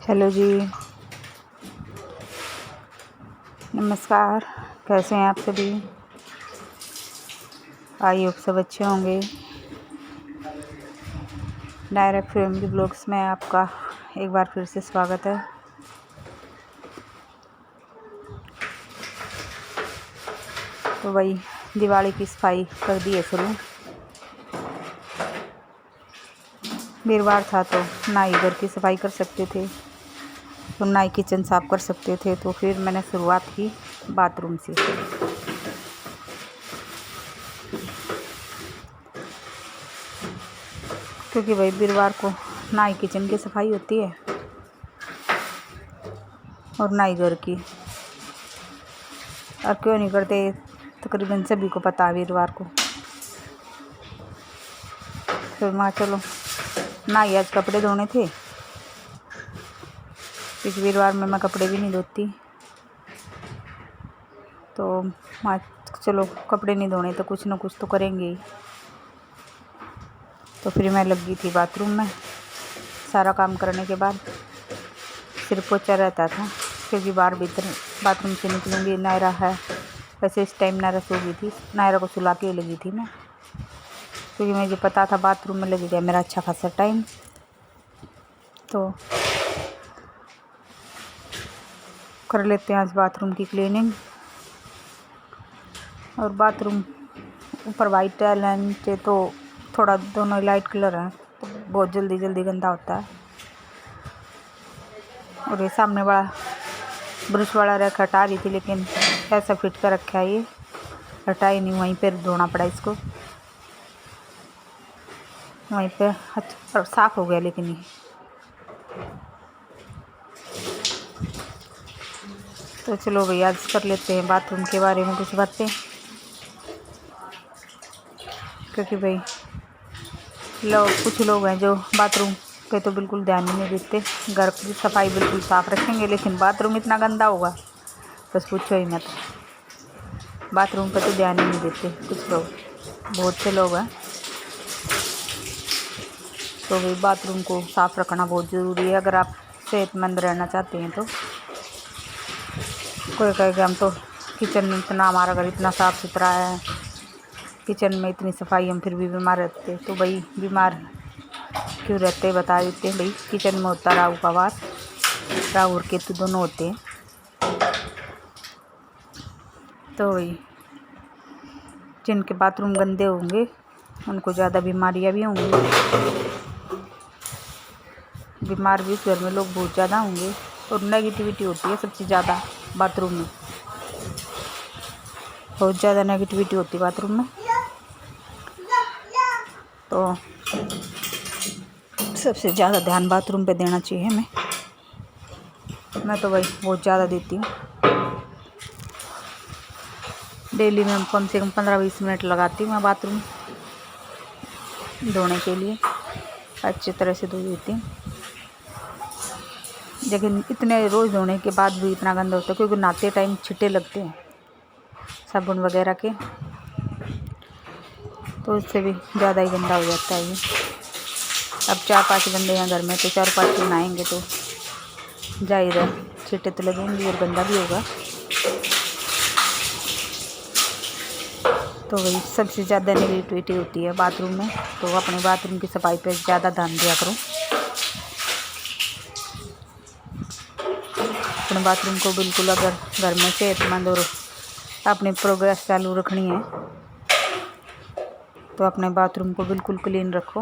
Hello जी, नमस्कार। कैसे हैं आप सभी? आई होप सब अच्छे होंगे। डायरेक्ट फैमिली ब्लॉग्स में आपका एक बार फिर से स्वागत है। तो वही दिवाली की सफाई कर दी है शुरू। वीरवार था तो ना ही घर की सफाई कर सकते थे तो ना ही किचन साफ कर सकते थे, तो फिर मैंने शुरुआत की बाथरूम से। क्योंकि भाई वीरवार को ना ही किचन की सफाई होती है और ना ही घर की। और क्यों नहीं करते, तकरीबन सभी को पता है वीरवार को। फिर मैं चलो ना ही आज कपड़े धोने थे, इस वीरवार में मैं कपड़े भी नहीं धोती, तो मैं चलो कपड़े नहीं धोने तो कुछ ना कुछ तो करेंगे ही। तो फिर मैं लग गई थी बाथरूम में। सारा काम करने के बाद सिर पोछा रहता था, क्योंकि बाहर भीतर बाथरूम से निकलूँगी। नायरा है, वैसे इस टाइम नायरा सो गई थी, नायरा को सुला के लगी थी मैं, क्योंकि मुझे पता था बाथरूम में लगेगा मेरा अच्छा खासा टाइम। तो कर लेते हैं आज बाथरूम की क्लीनिंग। और बाथरूम ऊपर वाइट टाइल है, नीचे तो थोड़ा दोनों लाइट कलर है, तो बहुत जल्दी जल्दी गंदा होता है। और ये सामने वाला ब्रश वाला रैक हटा रही थी, लेकिन ऐसा फिट कर रखा है, ये हटा ही नहीं, वहीं पर धोना पड़ा इसको। वहीं पे अच्छा साफ़ हो गया, लेकिन ये तो चलो भैया आज कर लेते हैं बाथरूम के बारे में कुछ बातें। क्योंकि भाई कुछ लोग हैं जो बाथरूम पे तो बिल्कुल ध्यान ही नहीं देते। घर की सफाई बिल्कुल साफ़ रखेंगे, लेकिन बाथरूम इतना गंदा होगा बस पूछो ही मत। बाथरूम पे तो ध्यान ही नहीं देते कुछ लोग, बहुत से लोग हैं। तो भाई बाथरूम को साफ़ रखना बहुत ज़रूरी है अगर आप सेहतमंद रहना चाहते हैं। तो कोई कहेगा हम तो किचन में इतना, हमारा घर इतना साफ़ सुथरा है, किचन में इतनी सफाई, हम फिर भी बीमार रहते। तो भाई बीमार क्यों रहते बता देते हैं। भाई किचन में होता राहु का वास, राहु और केतु दोनों होते हैं। तो भाई जिनके बाथरूम गंदे होंगे उनको ज़्यादा बीमारियां भी होंगी, बीमार भी घर में लोग बहुत ज़्यादा होंगे। और नेगेटिविटी होती है सबसे ज़्यादा बाथरूम में, बहुत ज़्यादा नेगेटिविटी होती है बाथरूम में। तो सबसे ज़्यादा ध्यान बाथरूम पे देना चाहिए हमें। मैं तो भाई बहुत ज़्यादा देती हूँ। डेली में कम से कम 15-20 मिनट लगाती हूँ मैं बाथरूम धोने के लिए, अच्छी तरह से धो देती हूँ। लेकिन इतने रोज़ धोने के बाद भी इतना गंदा होता है, क्योंकि नहाते टाइम छींटे लगते हैं साबुन वगैरह के, तो उससे भी ज़्यादा ही गंदा हो जाता है ये। अब 4-5 बंदे हैं घर में, तो 4-5 नहाएंगे तो जाहिर है छींटे तो लगेंगे और गंदा भी होगा। तो वही सबसे ज़्यादा नेगेटिविटी होती है बाथरूम में, तो अपने बाथरूम की सफाई पर ज़्यादा ध्यान दिया करो। अपने बाथरूम को बिल्कुल, अगर घर में सेहतमंद और अपनी प्रोग्रेस चालू रखनी है तो अपने बाथरूम को बिल्कुल क्लीन रखो,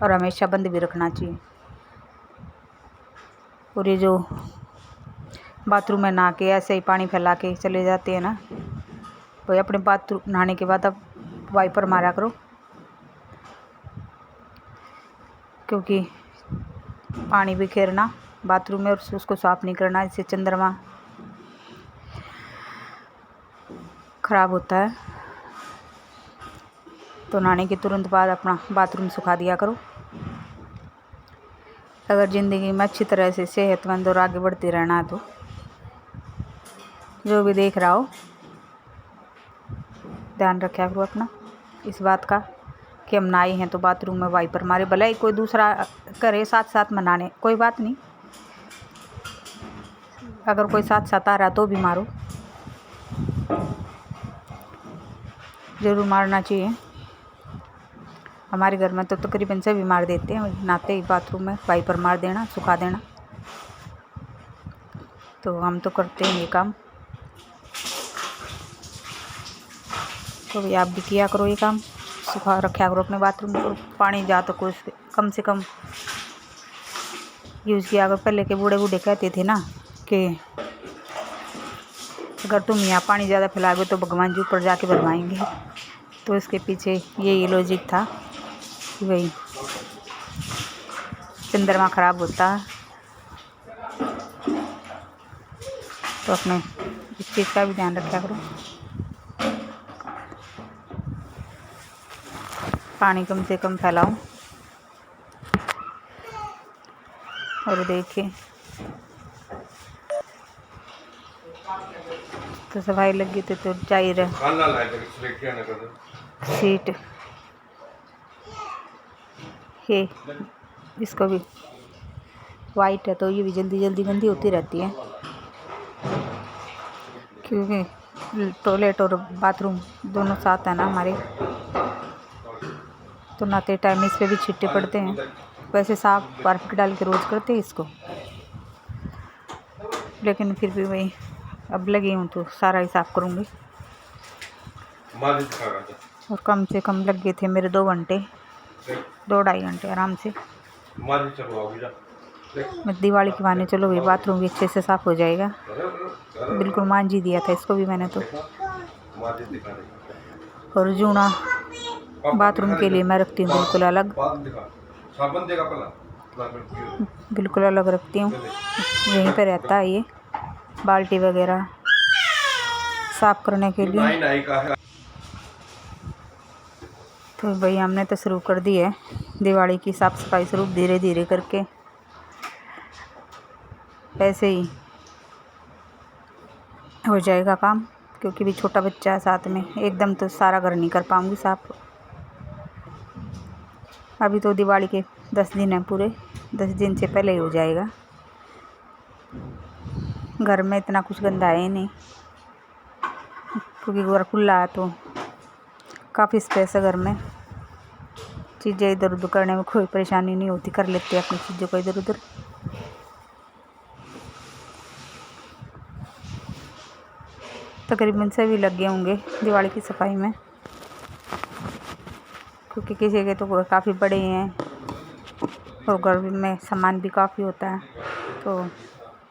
और हमेशा बंद भी रखना चाहिए। और ये जो बाथरूम में नहा के ऐसे ही पानी फैला के चले जाते हैं ना, तो अपने बाथरूम नहाने के बाद अब वाइपर मारा करो, क्योंकि पानी बिखेरना बाथरूम में और उसको साफ़ नहीं करना, इससे चंद्रमा खराब होता है। तो नहाने के तुरंत बाद अपना बाथरूम सुखा दिया करो। अगर ज़िंदगी में अच्छी तरह से सेहतमंद और आगे बढ़ते रहना है तो जो भी देख रहा हो ध्यान रखा करो अपना इस बात का कि हम नहाए हैं तो बाथरूम में वाइपर मारे, भले ही कोई दूसरा करे साथ साथ में नहाने, कोई बात नहीं, अगर कोई साथ साथ आ रहा तो भी मारो, ज़रूर मारना चाहिए। हमारे घर में तो तकरीबन सभी मार देते हैं, नहाते ही बाथरूम में वाइपर मार देना, सुखा देना। तो हम तो करते हैं ये काम, तो भी आप भी किया करो ये काम, सुखा रखा करो अपने बाथरूम को। पानी जा तो कुछ कम से कम यूज़ किया करो। पहले के बूढ़े बूढ़े कहते थे ना कि अगर तुम यहाँ पानी ज़्यादा फैलाओगे तो भगवान जी ऊपर जाके भरवाएंगे। तो इसके पीछे यही लॉजिक था कि भाई चंद्रमा खराब होता है, तो अपने इस चीज़ का भी ध्यान रखा करो। पानी कम से कम फैलाओ। और देखिए तो सफाई लगी तो चाहिए सीट ये, इसको भी वाइट है तो ये भी जल्दी जल्दी गंदी होती रहती है, क्योंकि टॉयलेट और बाथरूम दोनों साथ है ना हमारे, तो नहाते टाइम इस पे भी छिट्टे पड़ते हैं। वैसे साफ बर्फ डाल के रोज़ करते हैं इसको, लेकिन फिर भी वही अब लगी हूँ तो सारा ही साफ़ करूँगी। और कम से कम लग गए थे मेरे 2 घंटे, 2-2.5 घंटे आराम से। मैं दिवाली के बहाने चलो भाई बाथरूम भी अच्छे से साफ़ हो जाएगा। बिल्कुल मान जी दिया था इसको भी मैंने तो। और जूना बाथरूम के लिए मैं रखती हूँ बिल्कुल अलग, बिल्कुल अलग रखती हूँ। यहीं पे रहता है ये बाल्टी वगैरह साफ़ करने के लिए। तो भाई हमने तो शुरू कर दी है दिवाली की साफ़ सफाई, शुरू धीरे धीरे करके। ऐसे ही हो जाएगा काम, क्योंकि भी छोटा बच्चा है साथ में, एकदम तो सारा घर नहीं कर पाऊँगी साफ़। अभी तो दिवाली के 10 दिन हैं पूरे, 10 दिन से पहले ही हो जाएगा। घर में इतना कुछ गंदा है ही नहीं, क्योंकि घर खुला है तो काफ़ी स्पेस है घर में। चीज़ें इधर उधर करने में कोई परेशानी नहीं होती, कर लेते हैं अपनी चीज़ों को इधर उधर। तकरीबन सभी लगे होंगे दिवाली की सफाई में, क्योंकि किसी के तो घर काफ़ी बड़े हैं और घर में सामान भी काफ़ी होता है, तो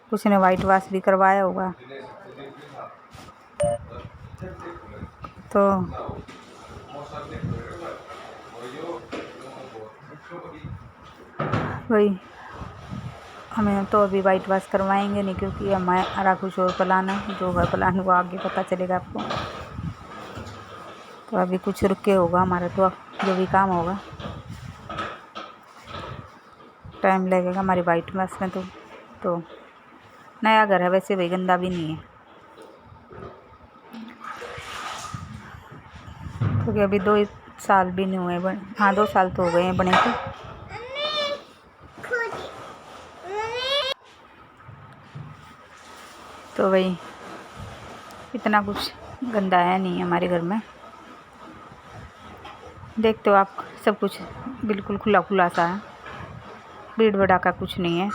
कुछ ने वाइट वॉश भी करवाया होगा। तो वही हमें तो अभी वाइट वॉश करवाएंगे नहीं, क्योंकि हमारा कुछ और प्लान है, जो है प्लान वो आगे पता चलेगा आपको। तो अभी कुछ रुक के होगा हमारा, तो जो भी काम होगा टाइम लगेगा हमारी वाइट वॉश में। तो नया घर है वैसे भी गंदा भी नहीं है, क्योंकि अभी 2 साल भी नहीं हुए हाँ 2 साल तो हो गए हैं बने को। तो वही इतना कुछ गंदा है नहीं हमारे घर में, देखते हो आप सब कुछ बिल्कुल खुला खुला सा है, भीड़ भड़ाका कुछ नहीं है।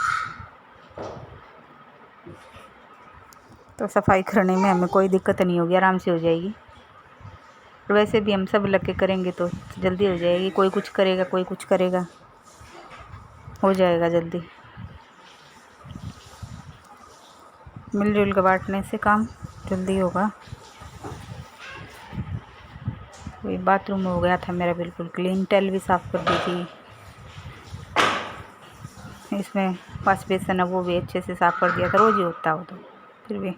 तो सफाई करने में हमें कोई दिक्कत नहीं होगी, आराम से हो जाएगी। और वैसे भी हम सब लग के करेंगे तो जल्दी हो जाएगी, कोई कुछ करेगा कोई कुछ करेगा, हो जाएगा जल्दी। मिलजुल के बांटने से काम जल्दी होगा। वही बाथरूम हो गया था मेरा बिल्कुल क्लीन, टाइल भी साफ़ कर दी थी, इसमें वॉश बेसन है वो भी अच्छे से साफ़ कर दिया था, रोज़ ही होता हो तो फिर भी।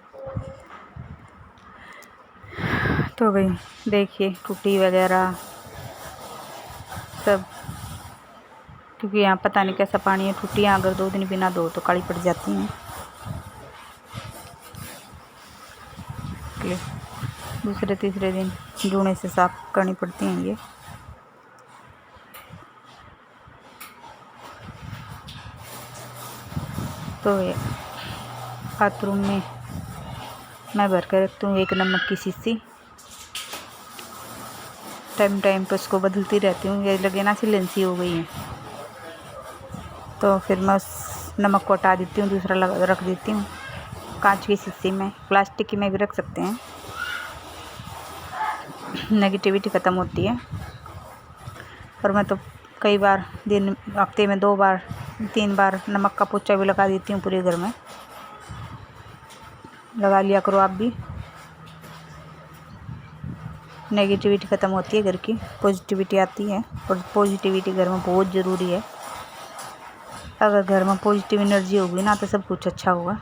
तो भाई देखिए टूटी वगैरह सब, क्योंकि यहाँ पता नहीं कैसा पानी है, टूटियाँ अगर 2 दिन बिना धो तो काली पड़ जाती हैं, दूसरे तीसरे दिन जूने से साफ़ करनी पड़ती हैं ये। तो बाथरूम में मैं भर कर रखती हूँ 1 नमक की शीशी। टाइम टाइम पर उसको बदलती रहती हूँ, ये लगे ना सिलेंसी हो गई है तो फिर मैं उस नमक को हटा देती हूँ, दूसरा रख देती हूँ कांच की शीशी में। प्लास्टिक की में भी रख सकते हैं, नेगेटिविटी ख़त्म होती है। और मैं तो कई बार हफ्ते में 2 बार 3 बार नमक का पोछा भी लगा देती हूँ पूरे घर में। लगा लिया करो आप भी, नेगेटिविटी ख़त्म होती है घर की, पॉजिटिविटी आती है। और पॉजिटिविटी घर में बहुत ज़रूरी है। अगर घर में पॉजिटिव एनर्जी होगी ना तो सब कुछ अच्छा होगा।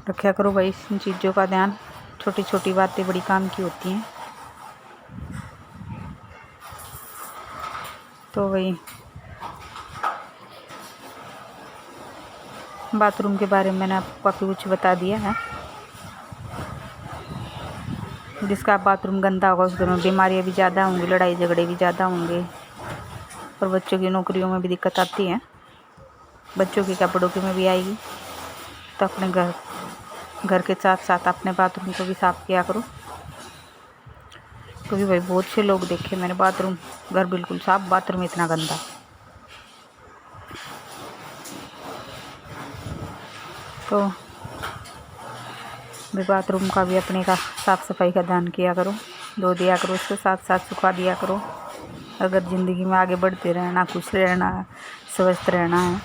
रखा करो भाई इन चीज़ों का ध्यान, छोटी छोटी बातें बड़ी काम की होती हैं। तो वही बाथरूम के बारे में मैंने आपको काफ़ी कुछ बता दिया है। जिसका बाथरूम गंदा होगा उस घर में बीमारियाँ भी ज़्यादा होंगी, लड़ाई झगड़े भी ज़्यादा होंगे, और बच्चों की नौकरियों में भी दिक्कत आती है, बच्चों के कपड़ों की में भी आएगी। तो अपने घर के साथ साथ अपने बाथरूम को भी साफ़ किया करो, क्योंकि भाई बहुत से लोग देखे मैंने बाथरूम, घर बिल्कुल साफ, बाथरूम इतना गंदा। तो बाथरूम का भी अपने का साफ़ सफाई का ध्यान किया करो, धो दिया करो, उसके साथ साथ सुखा दिया करो। अगर ज़िंदगी में आगे बढ़ते रहना, खुश रहना, स्वस्थ रहना है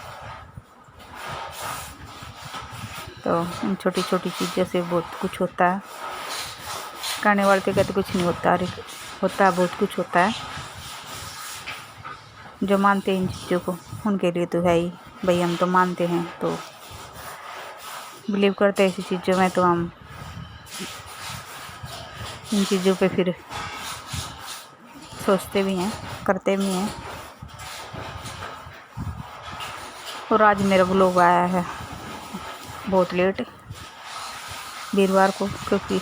तो इन छोटी छोटी चीज़ों से बहुत कुछ होता है। कहने वाले तो कहते कुछ नहीं होता, अरे होता है, बहुत कुछ होता है। जो मानते हैं इन चीज़ों को उनके लिए तो है ही भाई, हम तो मानते हैं तो बिलीव करते हैं ऐसी चीज़ों में, तो हम इन चीज़ों पे फिर सोचते भी हैं, करते भी हैं। और आज मेरा व्लॉग आया है बहुत लेट, वीरवार को, क्योंकि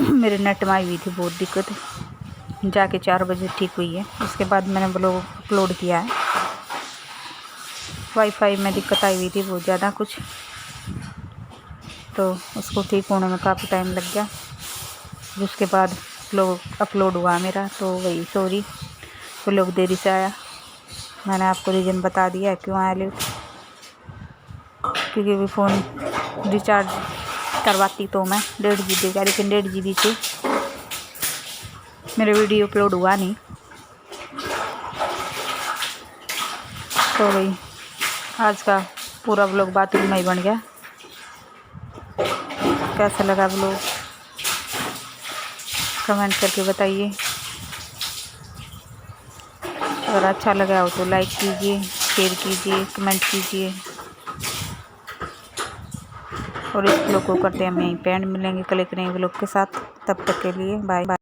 मेरे नेट में आई हुई थी बहुत दिक्कत, जाके 4 बजे ठीक हुई है। उसके बाद मैंने व्लॉग अपलोड किया है। वाईफाई में दिक्कत आई हुई थी बहुत ज़्यादा कुछ, तो उसको ठीक होने में काफ़ी टाइम लग गया। उसके बाद व्लॉग अपलोड हुआ मेरा, तो वही सॉरी व्लॉग देरी से आया। मैंने आपको रीज़न बता दिया है क्यों आया लेट, क्योंकि भी फ़ोन रिचार्ज करवाती तो मैं 1.5 GB का, लेकिन 1.5 GB से मेरा वीडियो अपलोड हुआ नहीं। तो वही आज का पूरा व्लॉग बाथरूम में ही बन गया। कैसा लगा व्लॉग कमेंट करके बताइए। अगर अच्छा लगा हो तो लाइक कीजिए, शेयर कीजिए, कमेंट कीजिए। और इस व्लॉग को करते हैं हम यहीं पे एंड, मिलेंगे कल एक नए व्लॉग के साथ। तब तक के लिए बाय बाय।